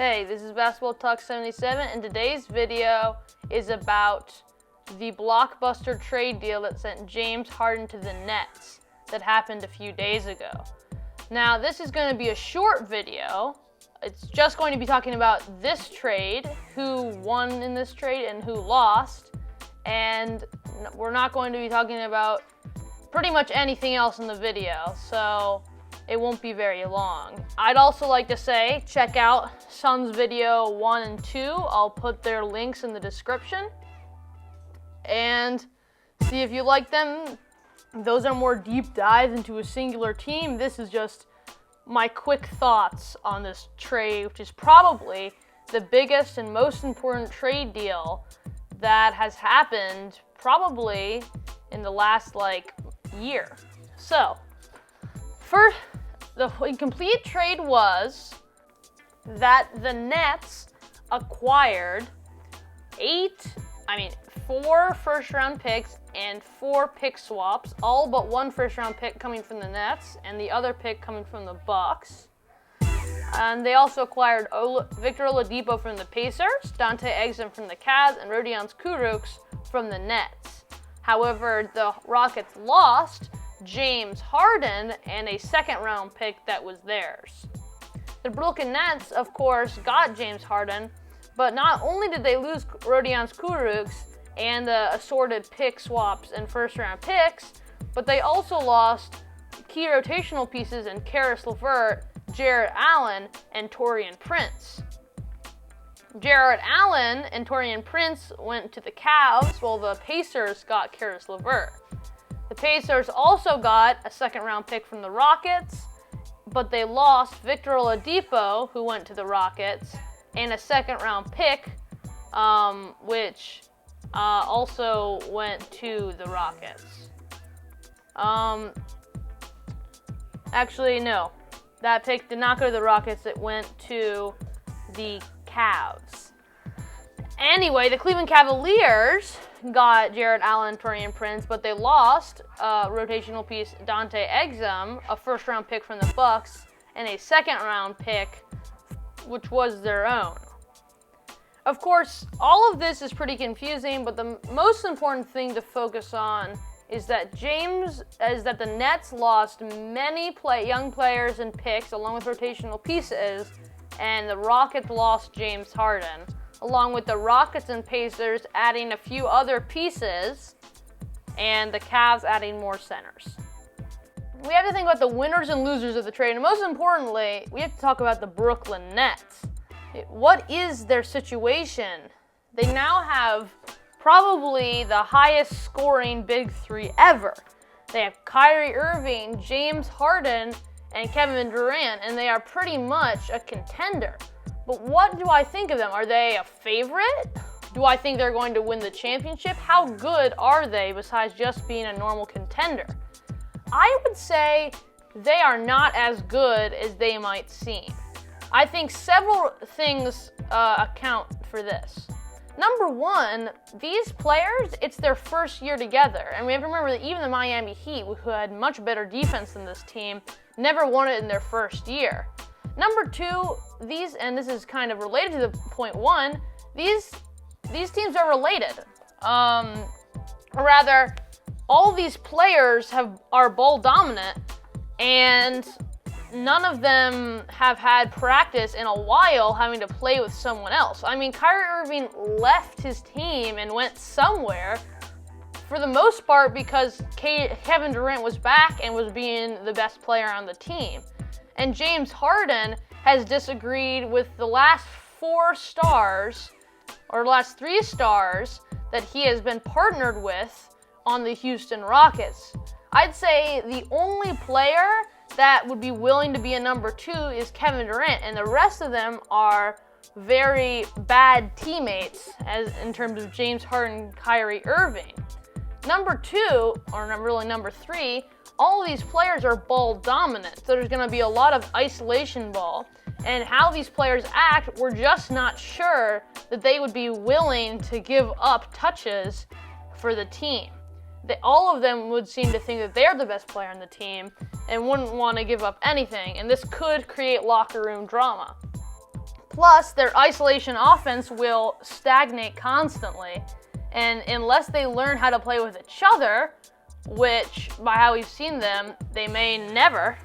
Hey, this is Basketball Talk 77, and today's video is about the blockbuster trade deal that sent James Harden to the Nets that happened a few days ago. Now, this is going to be a short video. It's just going to be talking about this trade, who won in this trade and who lost, and we're not going to be talking about pretty much anything else in the video, so it won't be very long. I'd also like to say, check out Suns video 1 and 2. I'll put their links in the description. And see if you like them. Those are more deep dives into a singular team. This is just my quick thoughts on this trade, which is probably the biggest and most important trade deal that has happened probably in the last year. So, first, the complete trade was that the Nets acquired 4 first-round picks and 4 pick swaps, all but 1 first-round pick coming from the Nets and the other pick coming from the Bucks. And they also acquired Victor Oladipo from the Pacers, Dante Exum from the Cavs, and Rodions Kurucs from the Nets. However, the Rockets lost James Harden and a second-round pick that was theirs. The Brooklyn Nets, of course, got James Harden, but not only did they lose Rodions Kurucs and the assorted pick swaps and first-round picks, but they also lost key rotational pieces in Caris LeVert, Jarrett Allen, and Taurean Prince. Jarrett Allen and Taurean Prince went to the Cavs, while the Pacers got Caris LeVert. The Pacers also got a second-round pick from the Rockets, but they lost Victor Oladipo, who went to the Rockets, and a second-round pick, which also went to the Rockets. Actually, no. That pick did not go to the Rockets. It went to the Cavs. Anyway, the Cleveland Cavaliers got Jarrett Allen and Taurean Prince, but they lost rotational piece Dante Exum, a first-round pick from the Bucks, and a second-round pick, which was their own. Of course, all of this is pretty confusing, but the most important thing to focus on is that the Nets lost many young players and picks, along with rotational pieces, and the Rockets lost James Harden, along with the Rockets and Pacers adding a few other pieces, and the Cavs adding more centers. We have to think about the winners and losers of the trade, and most importantly, we have to talk about the Brooklyn Nets. What is their situation? They now have probably the highest scoring big three ever. They have Kyrie Irving, James Harden, and Kevin Durant, and they are pretty much a contender. But what do I think of them? Are they a favorite? Do I think they're going to win the championship? How good are they besides just being a normal contender? I would say they are not as good as they might seem. I think several things account for this. Number one, these players, it's their first year together. And we have to remember that even the Miami Heat, who had much better defense than this team, never won it in their first year. Number two, and this is kind of related to the point one, these teams are related. Rather, all these players are ball dominant, and none of them have had practice in a while having to play with someone else. I mean, Kyrie Irving left his team and went somewhere for the most part because Kevin Durant was back and was being the best player on the team. And James Harden has disagreed with the last 4 stars, or last 3 stars, that he has been partnered with on the Houston Rockets. I'd say the only player that would be willing to be a number 2 is Kevin Durant, and the rest of them are very bad teammates in terms of James Harden and Kyrie Irving. Number 2, or really number 3, all of these players are ball dominant, so there's going to be a lot of isolation ball. And how these players act, we're just not sure that they would be willing to give up touches for the team. All of them would seem to think that they're the best player on the team and wouldn't want to give up anything, and this could create locker room drama. Plus, their isolation offense will stagnate constantly. And unless they learn how to play with each other, which, by how we've seen them, they may never,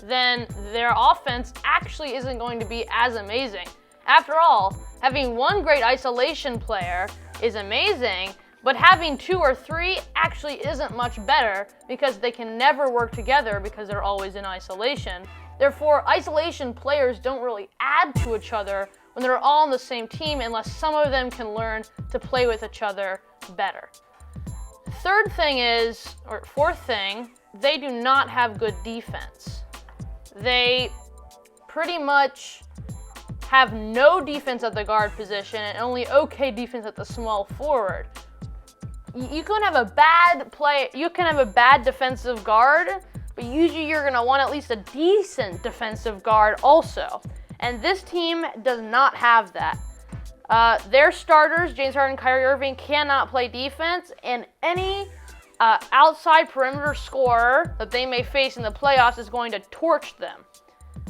then their offense actually isn't going to be as amazing. After all, having one great isolation player is amazing, but having 2 or 3 actually isn't much better because they can never work together because they're always in isolation. Therefore, isolation players don't really add to each other when they're all on the same team unless some of them can learn to play with each other better. Fourth thing, they do not have good defense. They pretty much have no defense at the guard position and only okay defense at the small forward. You can have a bad defensive guard, but usually you're going to want at least a decent defensive guard also. And this team does not have that. Their starters, James Harden and Kyrie Irving, cannot play defense, and any outside perimeter scorer that they may face in the playoffs is going to torch them.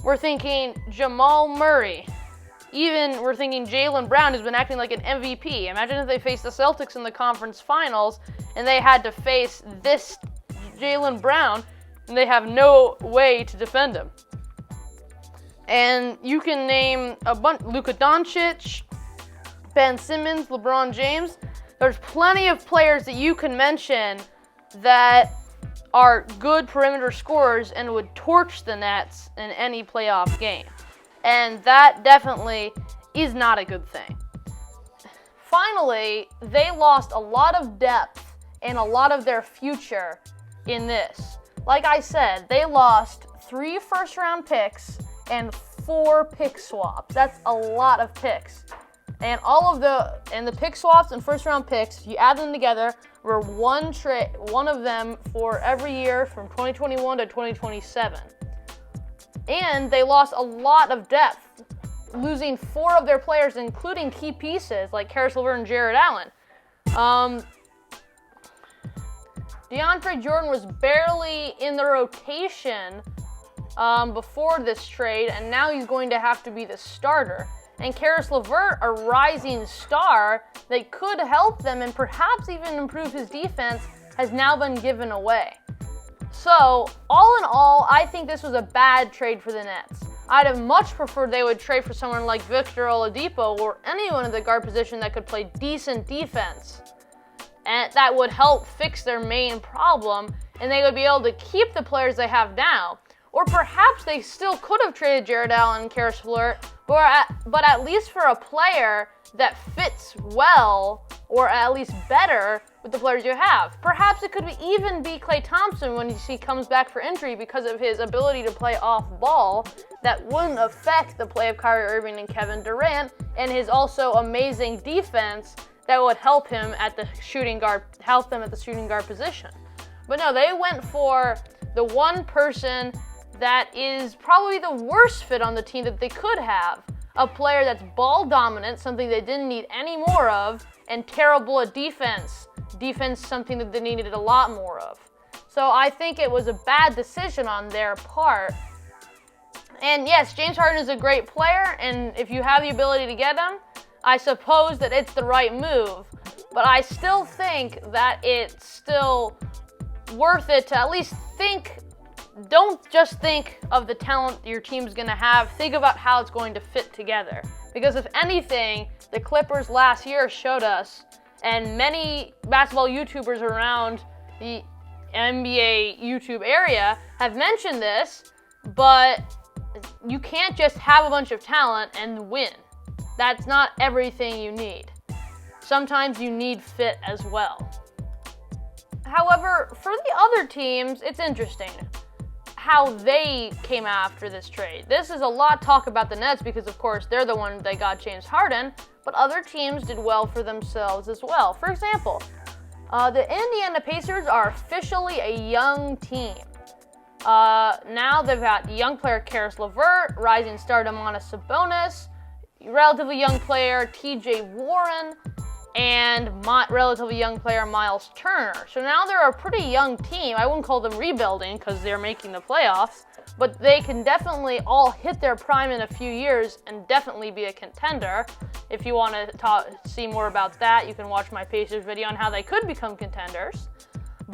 We're thinking Jamal Murray. Even we're thinking Jaylen Brown, who's been acting like an MVP. Imagine if they faced the Celtics in the conference finals and they had to face this Jaylen Brown and they have no way to defend him. And you can name a bunch: Luka Doncic, Ben Simmons, LeBron James. There's plenty of players that you can mention that are good perimeter scorers and would torch the Nets in any playoff game. And that definitely is not a good thing. Finally, they lost a lot of depth and a lot of their future in this. Like I said, they lost 3 first-round picks and 4 pick swaps. That's a lot of picks. And the pick swaps and first-round picks, if you add them together, were one of them for every year from 2021 to 2027. And they lost a lot of depth, losing 4 of their players, including key pieces like Karis LeVert and Jared Allen. DeAndre Jordan was barely in the rotation before this trade, and now he's going to have to be the starter. And Karis LeVert, a rising star that could help them and perhaps even improve his defense, has now been given away. So, all in all, I think this was a bad trade for the Nets. I'd have much preferred they would trade for someone like Victor Oladipo or anyone in the guard position that could play decent defense. And that would help fix their main problem, and they would be able to keep the players they have now. Or perhaps they still could have traded Jared Allen and Karis LeVert, but at least for a player that fits well, or at least better, with the players you have. Perhaps it could even be Klay Thompson when he comes back for injury because of his ability to play off ball that wouldn't affect the play of Kyrie Irving and Kevin Durant, and his also amazing defense that would help him at the shooting guard position. But no, they went for the one person that is probably the worst fit on the team that they could have. A player that's ball dominant, something they didn't need any more of, and terrible at defense. Defense, something that they needed a lot more of. So I think it was a bad decision on their part. And yes, James Harden is a great player, and if you have the ability to get him, I suppose that it's the right move. But I still think that it's still worth it to at least think. Don't just think of the talent your team's going to have. Think about how it's going to fit together. Because if anything, the Clippers last year showed us, and many basketball YouTubers around the NBA YouTube area have mentioned this, but you can't just have a bunch of talent and win. That's not everything you need. Sometimes you need fit as well. However, for the other teams, it's interesting how they came after this trade. This is a lot talk about the Nets because, of course, they're the one that got James Harden, but other teams did well for themselves as well. For example, the Indiana Pacers are officially a young team. Now they've got young player Karis LeVert, rising star Domantas Sabonis, relatively young player TJ Warren, and relatively young player Miles Turner. So now they're a pretty young team. I wouldn't call them rebuilding because they're making the playoffs, but they can definitely all hit their prime in a few years and definitely be a contender. If you want to see more about that, you can watch my Pacers video on how they could become contenders.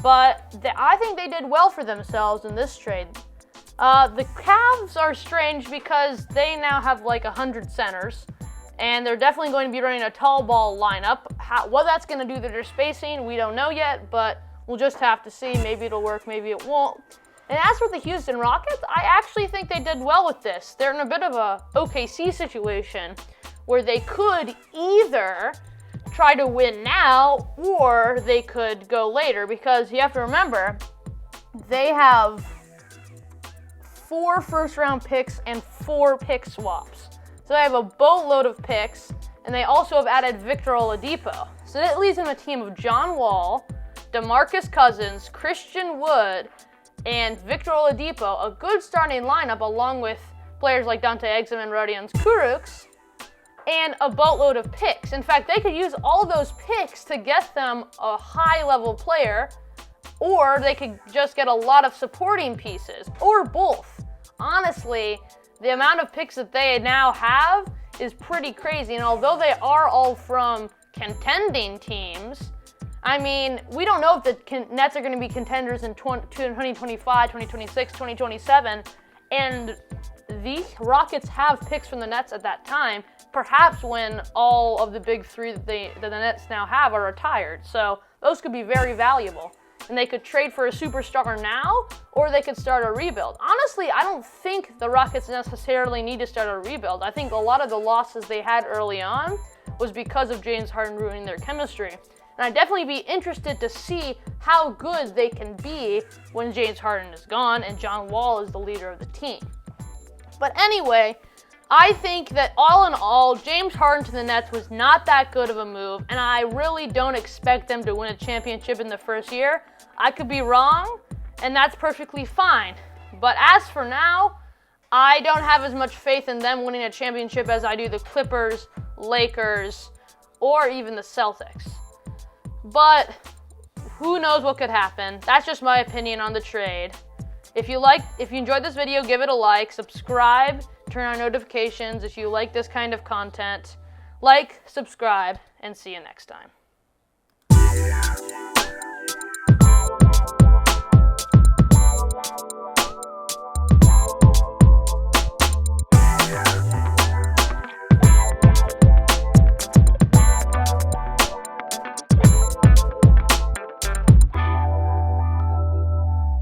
But I think they did well for themselves in this trade. The Cavs are strange because they now have like 100 centers, and they're definitely going to be running a tall ball lineup. What that's going to do to their spacing, we don't know yet, but we'll just have to see. Maybe it'll work, maybe it won't. And as for the Houston Rockets, I actually think they did well with this. They're in a bit of a OKC situation where they could either try to win now or they could go later, because you have to remember, they have 4 first-round picks and 4 pick swaps. So they have a boatload of picks, and they also have added Victor Oladipo. So that leaves them a team of John Wall, DeMarcus Cousins, Christian Wood, and Victor Oladipo, a good starting lineup along with players like Dante Exum and Rodions Kurucs, and a boatload of picks. In fact, they could use all those picks to get them a high-level player, or they could just get a lot of supporting pieces, or both. Honestly, the amount of picks that they now have is pretty crazy, and although they are all from contending teams, I mean, we don't know if the Nets are going to be contenders in 2025, 2026, 2027, and the Rockets have picks from the Nets at that time, perhaps when all of the big three that the Nets now have are retired. So those could be very valuable. And they could trade for a superstar now, or they could start a rebuild. Honestly, I don't think the Rockets necessarily need to start a rebuild. I think a lot of the losses they had early on was because of James Harden ruining their chemistry. And I'd definitely be interested to see how good they can be when James Harden is gone and John Wall is the leader of the team. But anyway, I think that all in all, James Harden to the Nets was not that good of a move, and I really don't expect them to win a championship in the first year. I could be wrong, and that's perfectly fine. But as for now, I don't have as much faith in them winning a championship as I do the Clippers, Lakers, or even the Celtics. But who knows what could happen. That's just my opinion on the trade. If you enjoyed this video, give it a like, subscribe, turn on notifications if you like this kind of content. Like, subscribe, and see you next time.